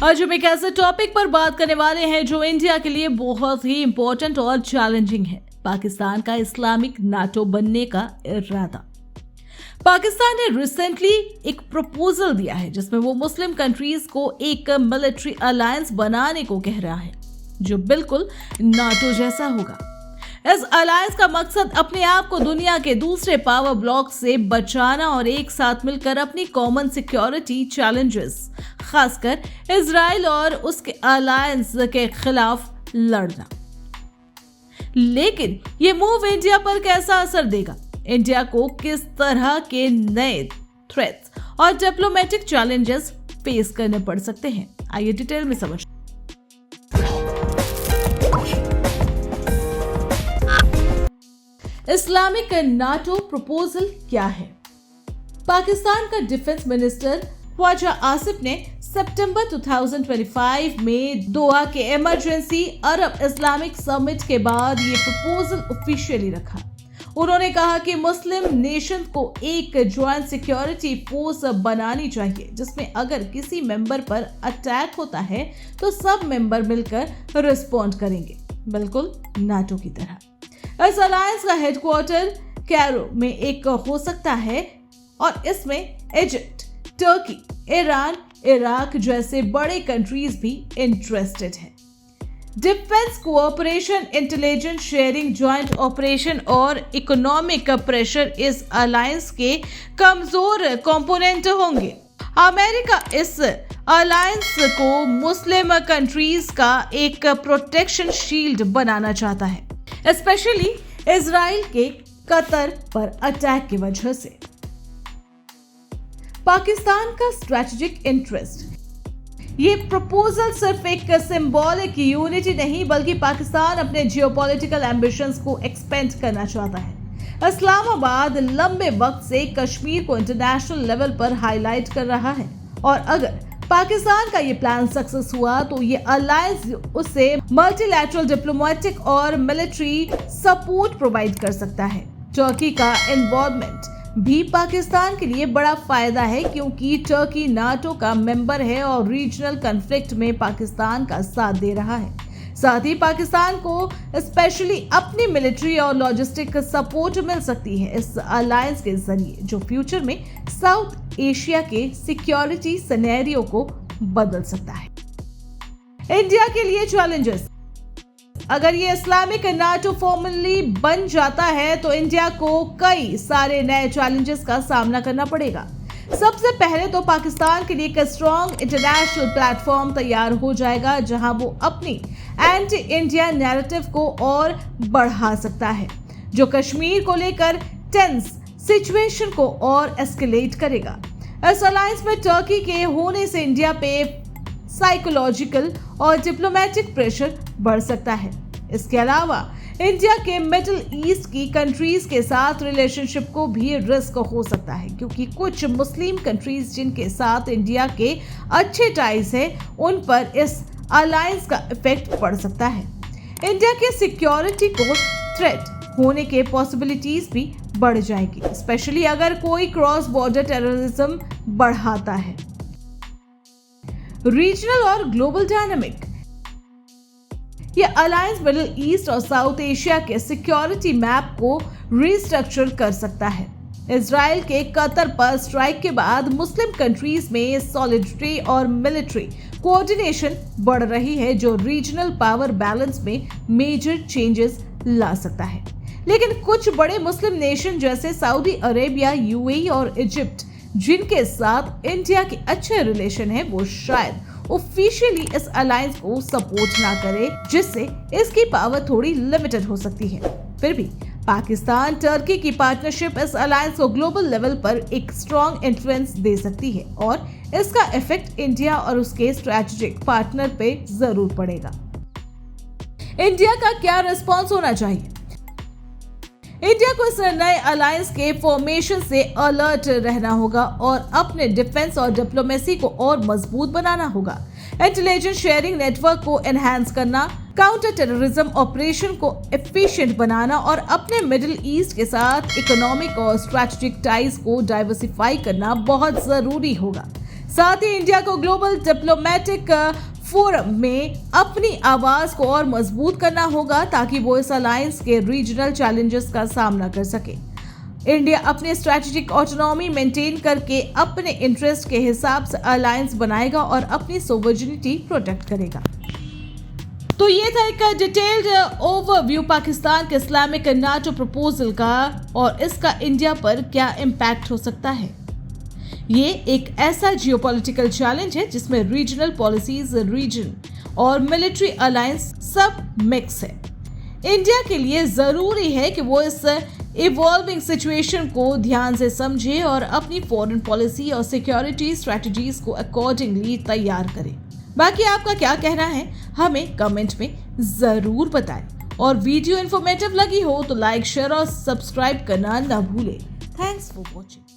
आज हम एक ऐसे टॉपिक पर बात करने वाले हैं जो इंडिया के लिए बहुत ही इंपॉर्टेंट और चैलेंजिंग है। पाकिस्तान का इस्लामिक नाटो बनने का इरादा। पाकिस्तान ने रिसेंटली एक प्रपोजल दिया है जिसमें वो मुस्लिम कंट्रीज को एक मिलिट्री अलायंस बनाने को कह रहा है जो बिल्कुल नाटो जैसा होगा। इस अलायंस का मकसद अपने आप को दुनिया के दूसरे पावर ब्लॉक से बचाना और एक साथ मिलकर अपनी कॉमन सिक्योरिटी चैलेंजेस, खासकर इजराइल और उसके अलायंस के खिलाफ लड़ना। लेकिन ये मूव इंडिया पर कैसा असर देगा? इंडिया को किस तरह के नए थ्रेट्स और डिप्लोमेटिक चैलेंजेस फेस करने पड़ सकते हैं? आइए डिटेल में समझ। इस्लामिक नाटो प्रपोजल क्या है? पाकिस्तान का डिफेंस मिनिस्टर ख्वाजा आसिफ ने सितंबर 2025 में दोहा के इमरजेंसी अरब इस्लामिक समिट के बाद ये प्रपोजल ऑफिशियली रखा। उन्होंने कहा कि मुस्लिम नेशन को एक ज्वाइंट सिक्योरिटी फोर्स बनानी चाहिए जिसमें अगर किसी मेंबर पर अटैक होता है तो सब मेंबर मिलकर रिस्पॉन्ड करेंगे, बिल्कुल नाटो की तरह। इस अलायंस का हेडक्वार्टर कैरो में एक हो सकता है और इसमें इजिप्ट, टर्की, ईरान, इराक जैसे बड़े कंट्रीज भी इंटरेस्टेड हैं। Defence cooperation, intelligence sharing, joint operation और इकोनॉमिक प्रेशर इस अलायंस के कमजोर कंपोनेंट होंगे। अमेरिका इस अलायंस को मुस्लिम कंट्रीज का एक प्रोटेक्शन शील्ड बनाना चाहता है, स्पेशली इजराइल के कतर पर अटैक की वजह से। पाकिस्तान का स्ट्रेटेजिक इंटरेस्ट। ये प्रपोजल सिर्फ एक सिंबॉलिक यूनिटी नहीं बल्कि पाकिस्तान अपने जियोपॉलिटिकल एम्बिशंस को एक्सपेंड करना चाहता है। इस्लामाबाद लंबे वक्त से कश्मीर को इंटरनेशनल लेवल पर हाईलाइट कर रहा है और अगर पाकिस्तान का ये प्लान सक्सेस हुआ तो ये अलायंस उसे मल्टीलैटरल डिप्लोमेटिक और मिलिट्री सपोर्ट प्रोवाइड कर सकता है। टर्की का इन्वॉल्वमेंट भी पाकिस्तान के लिए बड़ा फायदा है क्योंकि टर्की नाटो का मेंबर है और रीजनल कॉन्फ्लिक्ट में पाकिस्तान का साथ दे रहा है। साथ ही पाकिस्तान को स्पेशली अपनी मिलिट्री और लॉजिस्टिक सपोर्ट मिल सकती है इस अलायंस के जरिए जो फ्यूचर में साउथ एशिया के सिक्योरिटी सिनेरियो को बदल सकता है। इंडिया के लिए चैलेंजेस। अगर ये इस्लामिक नाटो फॉर्मली बन जाता है तो इंडिया को कई सारे नए चैलेंजेस का सामना करना पड़ेगा। सबसे पहले तो पाकिस्तान के लिए एक स्ट्रॉन्ग इंटरनेशनल प्लेटफॉर्म तैयार हो जाएगा जहां वो अपनी एंटी इंडिया नैरेटिव को और बढ़ा सकता है जो कश्मीर को लेकर टेंस सिचुएशन को और एस्केलेट करेगा। इस अलायंस में टर्की के होने से इंडिया पे साइकोलॉजिकल और डिप्लोमेटिक प्रेशर बढ़ सकता है। इसके अलावा इंडिया के मिडिल ईस्ट की कंट्रीज के साथ रिलेशनशिप को भी रिस्क हो सकता है क्योंकि कुछ मुस्लिम कंट्रीज जिनके साथ इंडिया के अच्छे टाइज हैं उन पर इस अलायंस का इफेक्ट पड़ सकता है। इंडिया के सिक्योरिटी को थ्रेट होने के पॉसिबिलिटीज भी बढ़ जाएगी, स्पेशली अगर कोई क्रॉस बॉर्डर टेररिज्म बढ़ाता है। रीजनल और ग्लोबल डायनामिक। यह अलायंस मिडिल ईस्ट और साउथ एशिया के सिक्योरिटी मैप को रिस्ट्रक्चर कर सकता है। इजराइल के कतर पर स्ट्राइक के बाद मुस्लिम कंट्रीज में सॉलिडरिटी और मिलिट्री कोऑर्डिनेशन बढ़ रही है जो रीजनल पावर बैलेंस में मेजर चेंजेस ला सकता है। लेकिन कुछ बड़े मुस्लिम नेशन जैसे सऊदी अरेबिया, यूएई और इजिप्ट जिनके साथ इंडिया के अच्छे रिलेशन है वो शायद ऑफिशियली इस अलायंस को सपोर्ट ना करे जिससे इसकी पावर थोड़ी लिमिटेड हो सकती है। फिर भी पाकिस्तान टर्की की पार्टनरशिप इस अलायंस को ग्लोबल लेवल पर एक स्ट्रॉन्ग इन्फ्लुएंस दे सकती है और इसका इफेक्ट इंडिया और उसके स्ट्रेटेजिक पार्टनर पे जरूर पड़ेगा। इंडिया का क्या रिस्पॉन्स होना चाहिए? इंडिया को इस नए अलायंस के फॉर्मेशन से अलर्ट रहना होगा और अपने डिफेंस और डिप्लोमेसी को और मजबूत बनाना होगा। इंटेलिजेंस शेयरिंग नेटवर्क को एनहांस करना, काउंटर टेररिज्म ऑपरेशन को एफिशिएंट बनाना और अपने मिडिल ईस्ट के साथ इकोनॉमिक और स्ट्रेटेजिक टाइज को डाइवर्सिफाई करना बहुत जरूरी होगा। साथ ही इंडिया को ग्लोबल डिप्लोमेटिक फोरम में अपनी आवाज को और मजबूत करना होगा ताकि वो इस अलायंस के रीजनल चैलेंजेस का सामना कर सके। इंडिया अपने स्ट्रैटेजिक ऑटोनॉमी मेंटेन करके अपने इंटरेस्ट के हिसाब से अलायंस बनाएगा और अपनी सोवरेनिटी प्रोटेक्ट करेगा। तो ये था एक डिटेल्ड ओवरव्यू पाकिस्तान के इस्लामिक नाटो प्रपोजल का और इसका इंडिया पर क्या इम्पैक्ट हो सकता है। ये एक ऐसा जियोपॉलिटिकल चैलेंज है जिसमें रीजनल पॉलिसीज, रीजन और मिलिट्री अलायंस सब मिक्स है। इंडिया के लिए जरूरी है कि वो इस इवॉल्विंग सिचुएशन को ध्यान से समझे और अपनी फॉरेन पॉलिसी और सिक्योरिटी स्ट्रेटजीज को अकॉर्डिंगली तैयार करे। बाकी आपका क्या कहना है हमें कमेंट में जरूर बताएं और वीडियो इन्फॉर्मेटिव लगी हो तो लाइक, शेयर और सब्सक्राइब करना ना भूलें। Thanks for watching.